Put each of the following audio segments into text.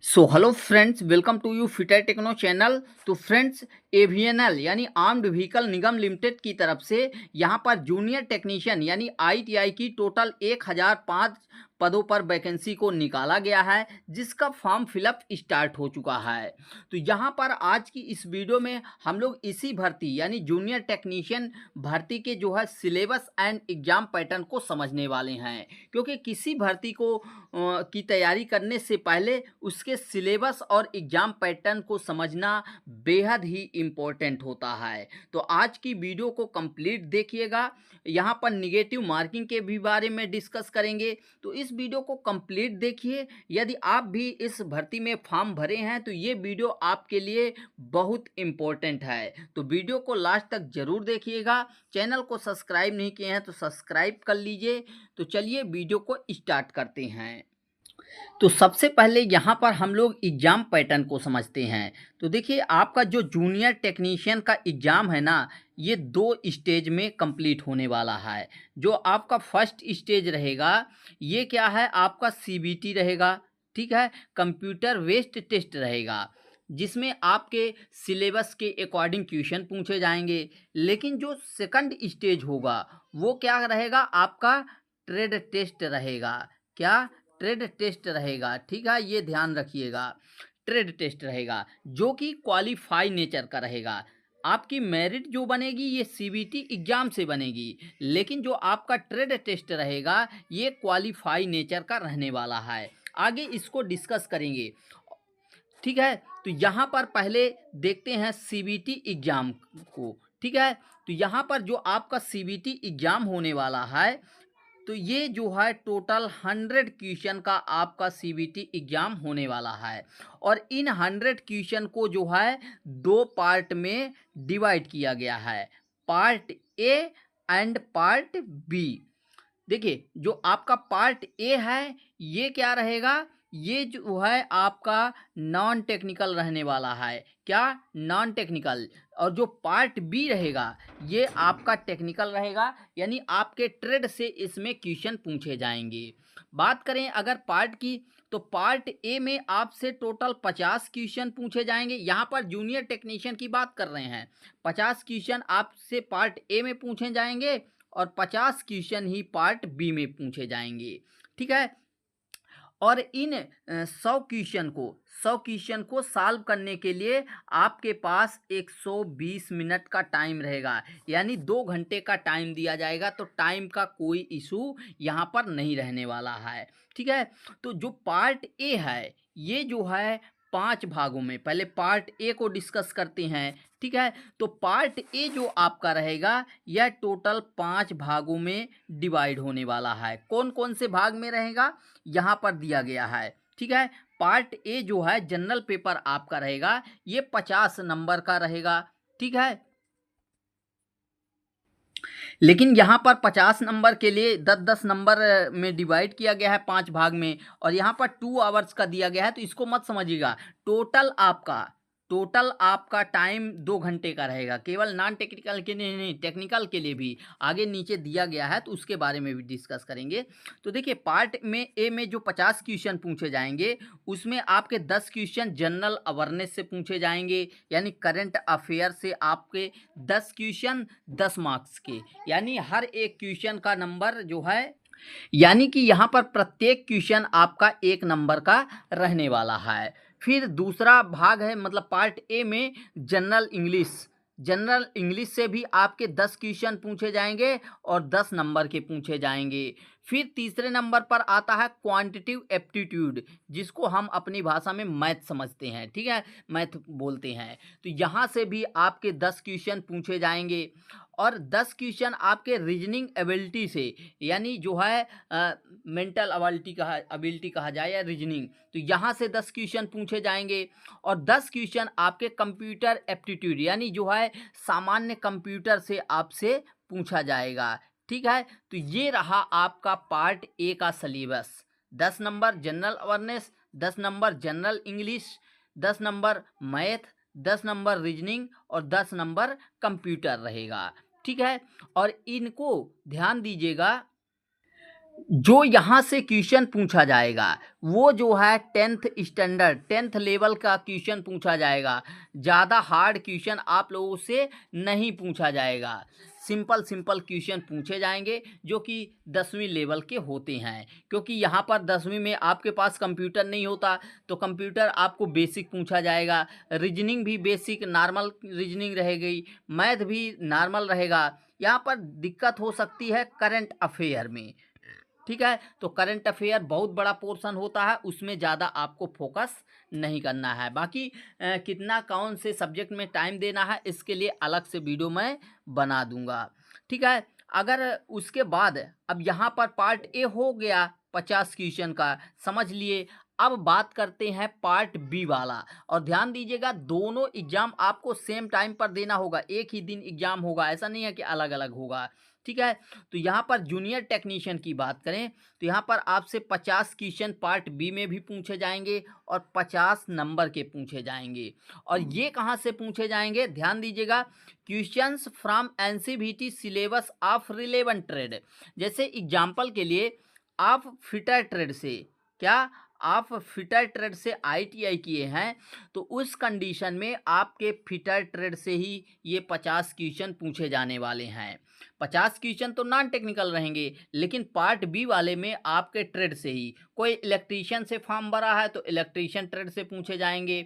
So hello friends, welcome to you fitter techno channel. तो friends, AVNL यानी armed vehicle Nigam limited की तरफ से यहाँ पर जूनियर टेक्नीशियन यानी आईटीआई की टोटल 1005 पदों पर वैकेंसी को निकाला गया है, जिसका फॉर्म फिलअप स्टार्ट हो चुका है। तो यहाँ पर आज की इस वीडियो में हम लोग इसी भर्ती यानी जूनियर टेक्नीशियन भर्ती के जो है सिलेबस एंड एग्ज़ाम पैटर्न को समझने वाले हैं, क्योंकि किसी भर्ती को की तैयारी करने से पहले उसके सिलेबस और एग्ज़ाम पैटर्न को समझना बेहद ही इम्पोर्टेंट होता है। तो आज की वीडियो को कंप्लीट देखिएगा। यहाँ पर निगेटिव मार्किंग के भी बारे में डिस्कस करेंगे, तो इस वीडियो को कंप्लीट देखिए। यदि आप भी इस भर्ती में फॉर्म भरे हैं तो ये वीडियो आपके लिए बहुत इम्पोर्टेंट है, तो वीडियो को लास्ट तक ज़रूर देखिएगा। चैनल को सब्सक्राइब नहीं किए हैं तो सब्सक्राइब कर लीजिए। तो चलिए वीडियो को स्टार्ट करते हैं। तो सबसे पहले यहाँ पर हम लोग एग्ज़ाम पैटर्न को समझते हैं। तो देखिए, आपका जो जूनियर टेक्नीशियन का एग्ज़ाम है ना, ये 2 स्टेज में कंप्लीट होने वाला है। जो आपका फर्स्ट स्टेज रहेगा, ये क्या है, आपका सीबीटी रहेगा, ठीक है, कंप्यूटर बेस्ड टेस्ट रहेगा, जिसमें आपके सिलेबस के अकॉर्डिंग क्वेश्चन पूछे जाएंगे। लेकिन जो सेकंड स्टेज होगा वो क्या रहेगा, आपका ट्रेड टेस्ट रहेगा। क्या? ट्रेड टेस्ट रहेगा, ठीक है, ये ध्यान रखिएगा। ट्रेड टेस्ट रहेगा जो कि क्वालिफाई नेचर का रहेगा। आपकी मेरिट जो बनेगी ये सीबीटी एग्ज़ाम से बनेगी, लेकिन जो आपका ट्रेड टेस्ट रहेगा ये क्वालिफाई नेचर का रहने वाला है। आगे इसको डिस्कस करेंगे, ठीक है। तो यहाँ पर पहले देखते हैं सीबीटी एग्ज़ाम को, ठीक है। तो यहाँ पर जो आपका सीबीटी एग्ज़ाम होने वाला है, तो ये जो है टोटल 100 क्वेश्चन का आपका सीबीटी एग्ज़ाम होने वाला है। और इन 100 क्वेश्चन को जो है 2 पार्ट में डिवाइड किया गया है, part A and part B. देखिए, जो आपका पार्ट ए है ये क्या रहेगा, ये जो है आपका नॉन टेक्निकल रहने वाला है। क्या? Non technical. और जो पार्ट बी रहेगा ये आपका टेक्निकल रहेगा, यानी आपके ट्रेड से इसमें क्वेश्चन पूछे जाएंगे। बात करें अगर पार्ट की, तो पार्ट ए में आपसे टोटल 50 क्वेश्चन पूछे जाएंगे। यहाँ पर जूनियर टेक्नीशियन की बात कर रहे हैं। 50 क्वेश्चन आपसे पार्ट ए में पूछे जाएंगे और 50 क्वेश्चन ही पार्ट बी में पूछे जाएंगे, ठीक है। और इन 100 क्वेश्चन को सॉल्व करने के लिए आपके पास 120 मिनट का टाइम रहेगा, यानी 2 घंटे का टाइम दिया जाएगा। तो टाइम का कोई इशू यहाँ पर नहीं रहने वाला है, ठीक है। तो जो पार्ट ए है ये जो है 5 भागों में, पहले पार्ट ए को डिस्कस करते हैं, ठीक है। तो पार्ट ए जो आपका रहेगा यह टोटल 5 भागों में डिवाइड होने वाला है। कौन कौन से भाग में रहेगा यहाँ पर दिया गया है, ठीक है। पार्ट ए जो है जनरल पेपर आपका रहेगा, ये 50 नंबर का रहेगा, ठीक है। लेकिन यहाँ पर 50 नंबर के लिए 10-10 नंबर में डिवाइड किया गया है 5 भाग में, और यहाँ पर 2 आवर्स का दिया गया है। तो इसको मत समझिएगा, टोटल आपका टाइम 2 घंटे का रहेगा। केवल नॉन टेक्निकल के लिए नहीं, टेक्निकल के लिए भी आगे नीचे दिया गया है, तो उसके बारे में भी डिस्कस करेंगे। तो देखिए, पार्ट में ए में जो 50 क्वेश्चन पूछे जाएंगे उसमें आपके 10 क्वेश्चन जनरल अवेयरनेस से पूछे जाएंगे, यानी करंट अफेयर से आपके 10 क्वेश्चन 10 मार्क्स के, यानी हर एक क्वेश्चन का नंबर जो है, यानी कि यहाँ पर प्रत्येक क्वेश्चन आपका 1 नंबर का रहने वाला है। फिर दूसरा भाग है, मतलब पार्ट ए में जनरल इंग्लिश से भी आपके 10 क्वेश्चन पूछे जाएंगे और 10 नंबर के पूछे जाएंगे। फिर तीसरे नंबर पर आता है क्वांटिटिव एप्टीट्यूड, जिसको हम अपनी भाषा में मैथ समझते हैं, ठीक है, मैथ बोलते हैं। तो यहाँ से भी आपके 10 क्वेश्चन पूछे जाएंगे और 10 क्वेश्चन आपके रीजनिंग एबिलिटी से, यानी जो है मेंटल एबिलिटी कहा जाए या रीजनिंग, तो यहाँ से 10 क्वेश्चन पूछे जाएंगे। और 10 क्वेश्चन आपके कंप्यूटर एप्टीट्यूड, यानी जो है सामान्य कंप्यूटर से आपसे पूछा जाएगा, ठीक है। तो ये रहा आपका पार्ट ए का syllabus. 10 number general awareness, 10 number general English, 10 number math, 10 number reasoning और 10 नंबर कंप्यूटर रहेगा, ठीक है। और इनको ध्यान दीजिएगा, जो यहाँ से क्वेश्चन पूछा जाएगा वो जो है 10th स्टैंडर्ड 10th लेवल का क्वेश्चन पूछा जाएगा। ज़्यादा हार्ड क्वेश्चन आप लोगों से नहीं पूछा जाएगा। सिंपल सिंपल क्वेश्चन पूछे जाएंगे जो कि 10वीं लेवल के होते हैं, क्योंकि यहाँ पर 10वीं में आपके पास कंप्यूटर नहीं होता, तो कंप्यूटर आपको बेसिक पूछा जाएगा। रीजनिंग भी बेसिक नॉर्मल रीजनिंग रहेगी, मैथ भी नॉर्मल रहेगा। यहाँ पर दिक्कत हो सकती है करंट अफेयर में, ठीक है। तो करंट अफेयर बहुत बड़ा पोर्शन होता है, उसमें ज़्यादा आपको फोकस नहीं करना है। बाकी कितना कौन से सब्जेक्ट में टाइम देना है इसके लिए अलग से वीडियो मैं बना दूंगा, ठीक है। अगर उसके बाद अब यहाँ पर पार्ट ए हो गया 50 क्वेश्चन का, समझ लिए। अब बात करते हैं पार्ट बी वाला, और ध्यान दीजिएगा दोनों एग्जाम आपको सेम टाइम पर देना होगा, एक ही दिन एग्जाम होगा, ऐसा नहीं है कि अलग अलग होगा, ठीक है। तो यहाँ पर जूनियर टेक्नीशियन की बात करें तो यहाँ पर आपसे 50 क्वेश्चन पार्ट बी में भी पूछे जाएंगे और 50 नंबर के पूछे जाएंगे। और ये कहाँ से पूछे जाएंगे, ध्यान दीजिएगा, questions from NCVT syllabus of relevant trade. जैसे एग्जाम्पल के लिए आप फिटर ट्रेड से, क्या आप फिटर ट्रेड से आईटीआई किए हैं, तो उस कंडीशन में आपके फिटर ट्रेड से ही ये 50 क्वेश्चन पूछे जाने वाले हैं। 50 क्वेश्चन तो नॉन टेक्निकल रहेंगे, लेकिन पार्ट बी वाले में आपके ट्रेड से ही, कोई इलेक्ट्रीशियन से फॉर्म भरा है तो इलेक्ट्रीशियन ट्रेड से पूछे जाएंगे,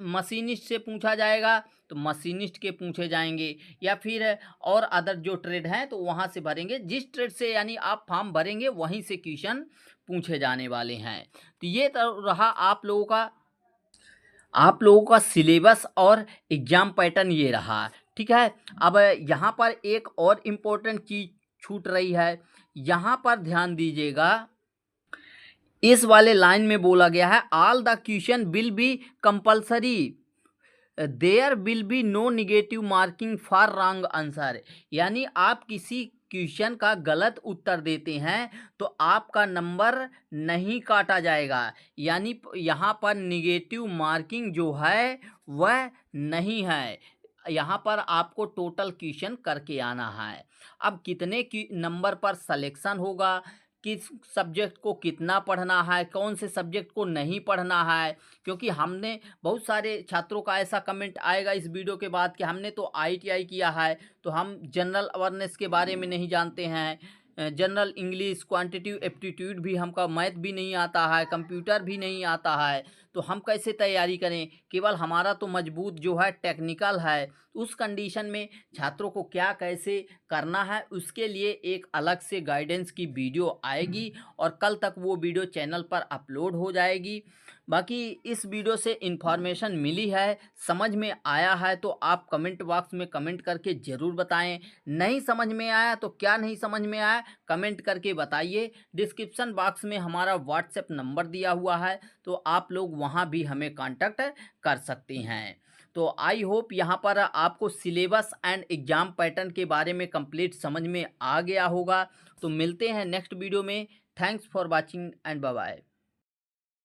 मशीनिस्ट से पूछा जाएगा तो मशीनिस्ट के पूछे जाएंगे, या फिर और अदर जो ट्रेड हैं तो वहाँ से भरेंगे। जिस ट्रेड से यानी आप फॉर्म भरेंगे वहीं से क्वेश्चन पूछे जाने वाले हैं। तो ये तो रहा आप लोगों का सिलेबस और एग्ज़ाम पैटर्न ये रहा, ठीक है। अब यहाँ पर एक और इम्पोर्टेंट चीज़ छूट रही है, यहाँ पर ध्यान दीजिएगा। इस वाले लाइन में बोला गया है all the question will be compulsory, there will be no negative marking for wrong answer. यानी आप किसी क्वेश्चन का गलत उत्तर देते हैं तो आपका नंबर नहीं काटा जाएगा, यानी यहाँ पर निगेटिव मार्किंग जो है वह नहीं है। यहाँ पर आपको टोटल क्वेश्चन करके आना है। अब कितने की नंबर पर सिलेक्शन होगा, किस सब्जेक्ट को कितना पढ़ना है, कौन से सब्जेक्ट को नहीं पढ़ना है, क्योंकि हमने बहुत सारे छात्रों का ऐसा कमेंट आएगा इस वीडियो के बाद कि हमने तो आईटीआई किया है तो हम जनरल अवेयरनेस के बारे में नहीं जानते हैं, जनरल इंग्लिश क्वांटिटिव एप्टीट्यूड भी हमका, मैथ भी नहीं आता है, कंप्यूटर भी नहीं आता है, तो हम कैसे तैयारी करें। केवल हमारा तो मजबूत जो है टेक्निकल है। उस कंडीशन में छात्रों को क्या कैसे करना है उसके लिए एक अलग से गाइडेंस की वीडियो आएगी और कल तक वो वीडियो चैनल पर अपलोड हो जाएगी। बाकी इस वीडियो से इन्फॉर्मेशन मिली है, समझ में आया है तो आप कमेंट बॉक्स में कमेंट करके ज़रूर बताएं। नहीं समझ में आया तो क्या नहीं समझ में आया कमेंट करके बताइए। डिस्क्रिप्शन बॉक्स में हमारा व्हाट्सएप नंबर दिया हुआ है, तो आप लोग वहाँ भी हमें कांटेक्ट कर सकते हैं। तो आई होप यहाँ पर आपको सिलेबस एंड एग्ज़ाम पैटर्न के बारे में कंप्लीट समझ में आ गया होगा। तो मिलते हैं नेक्स्ट वीडियो में। Thanks for watching and bye bye.